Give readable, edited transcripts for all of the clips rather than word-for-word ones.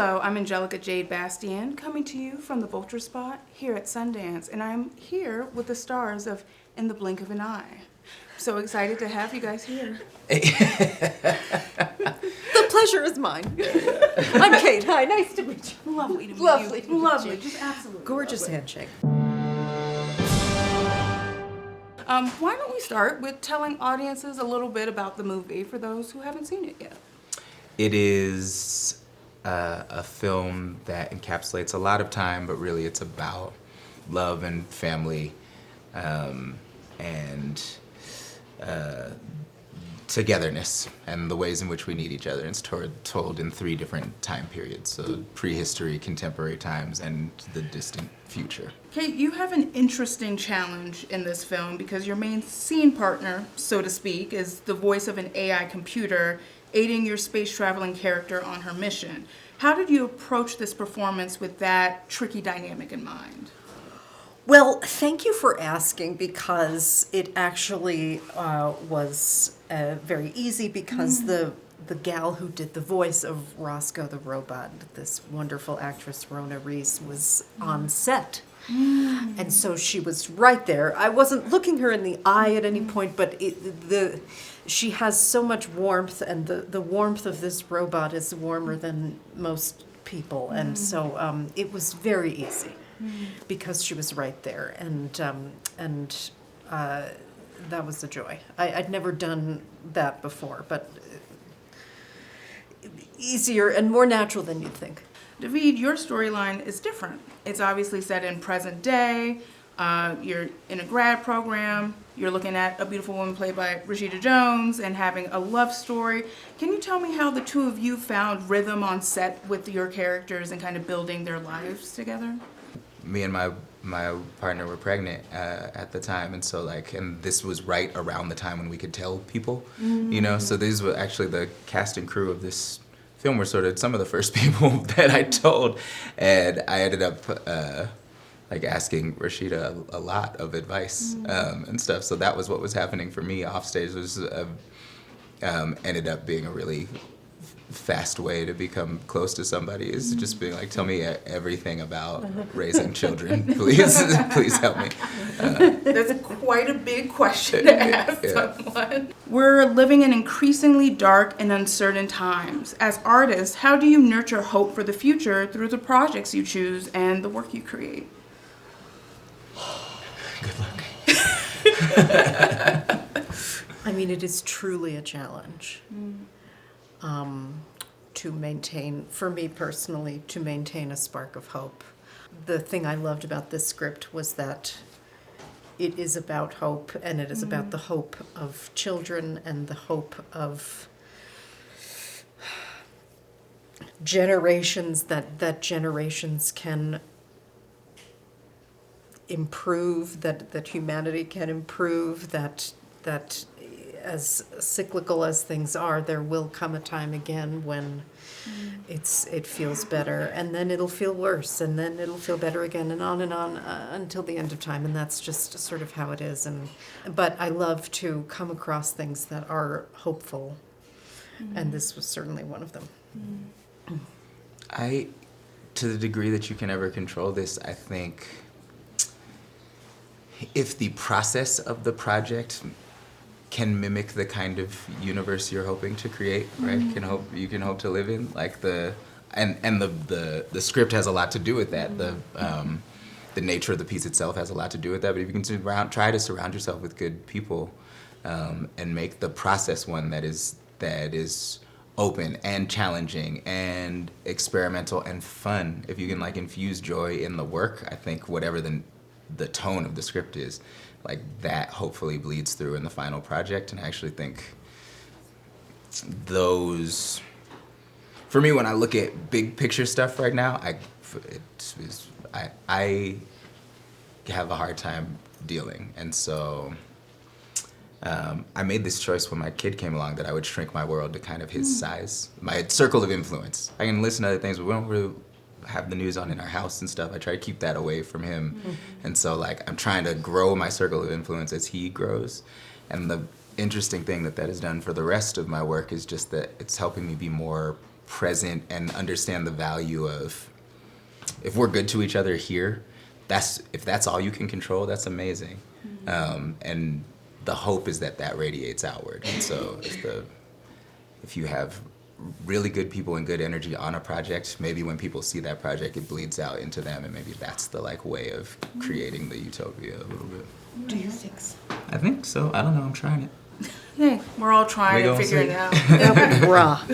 Hello, I'm Angelica Jade Bastian, coming to you from the Vulture Spot here at Sundance, and I'm here with the stars of In the Blink of an Eye. So excited to have you guys here. The pleasure is mine. I'm Kate. Hi, nice to meet you. Lovely to meet Lovely you. to meet Lovely, you. just absolutely Gorgeous lovely. handshake. Why don't we start with telling audiences a little bit about the movie for those who haven't seen it yet? It is a film that encapsulates a lot of time, but really it's about love and family and togetherness and the ways in which we need each other. It's told in 3 different time periods, so prehistory, contemporary times, and the distant future. Kate, you have an interesting challenge in this film because your main scene partner, so to speak, is the voice of an AI computer aiding your space-traveling character on her mission. How did you approach this performance with that tricky dynamic in mind? Well, thank you for asking, because it actually was very easy, because the gal who did the voice of Roscoe the robot, this wonderful actress Rona Reese, was on set. And so she was right there. I wasn't looking her in the eye at any point, but she has so much warmth, and the warmth of this robot is warmer than most people. And so it was very easy because she was right there. And that was a joy. I'd never done that before, but easier and more natural than you'd think. Daveed, your storyline is different. It's obviously set in present day. You're in a grad program. You're looking at a beautiful woman played by Rashida Jones and having a love story. Can you tell me how the two of you found rhythm on set with your characters and kind of building their lives together? Me and my partner were pregnant at the time, and so and this was right around the time when we could tell people, so these were actually the cast and crew of this film were sort of some of the first people that I told, and I ended up asking Rashida a lot of advice and stuff. So that was what was happening for me off stage. Was ended up being a really fast way to become close to somebody, is just being like, tell me everything about raising children, please. Please help me. That's quite a big question to ask someone. We're living in increasingly dark and uncertain times. As artists, how do you nurture hope for the future through the projects you choose and the work you create? Good luck. I mean, it is truly a challenge to maintain, for me personally, to maintain a spark of hope. The thing I loved about this script was that it is about hope, and it is about the hope of children and the hope of generations, that generations can improve, that humanity can improve, that as cyclical as things are, there will come a time again when it feels better, and then it'll feel worse, and then it'll feel better again, and on until the end of time. And that's just sort of how it is. But I love to come across things that are hopeful, and this was certainly one of them. To the degree that you can ever control this, I think if the process of the project can mimic the kind of universe you're hoping to create, right? You can hope to live in, the script has a lot to do with that. The nature of the piece itself has a lot to do with that. But if you can try to surround yourself with good people, and make the process one that is open and challenging and experimental and fun. If you can infuse joy in the work, I think whatever the tone of the script is, that hopefully bleeds through in the final project. And I actually think those, for me, when I look at big picture stuff right now, I have a hard time dealing. And so I made this choice when my kid came along that I would shrink my world to kind of his size, my circle of influence. I can listen to other things, but we don't really have the news on in our house and stuff. I try to keep that away from him. And so I'm trying to grow my circle of influence as he grows. And the interesting thing that has done for the rest of my work is just that it's helping me be more present and understand the value of, if we're good to each other here, if that's all you can control, that's amazing. And the hope is that radiates outward. And so if you have really good people and good energy on a project, maybe when people see that project, it bleeds out into them, and maybe that's the like way of creating the utopia a little bit. Do you think so? I think so. I don't know. I'm trying it. Hey, we're all trying We and gonna figuring see. it out. That would rock.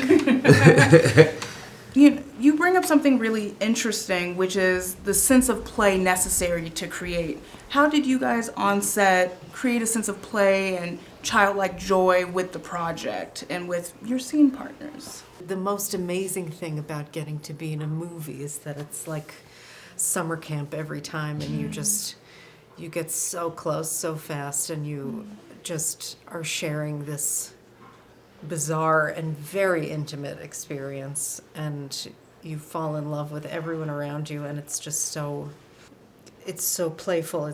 You bring up something really interesting, which is the sense of play necessary to create. How did you guys on set create a sense of play and childlike joy with the project and with your scene partners? The most amazing thing about getting to be in a movie is that it's like summer camp every time, and you get so close so fast, and you just are sharing this bizarre and very intimate experience, and you fall in love with everyone around you, and it's just so playful.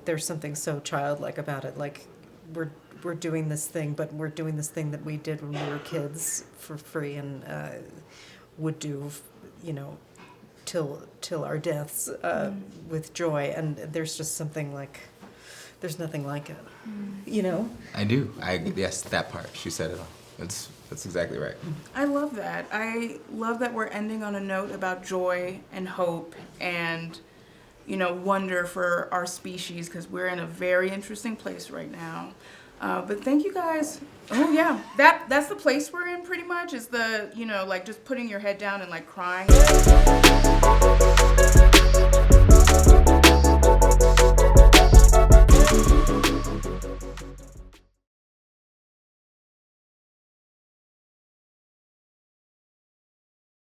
There's something so childlike about it. Like we're doing this thing, but we're doing this thing that we did when we were kids for free, and would do, till our deaths with joy. And there's just something like, there's nothing like it, I do. Yes, that part. She said it all. That's exactly right. I love that. I love that we're ending on a note about joy and hope and, wonder for our species, because we're in a very interesting place right now. But thank you guys. Oh yeah, that's the place we're in pretty much, is the, like just putting your head down and like crying.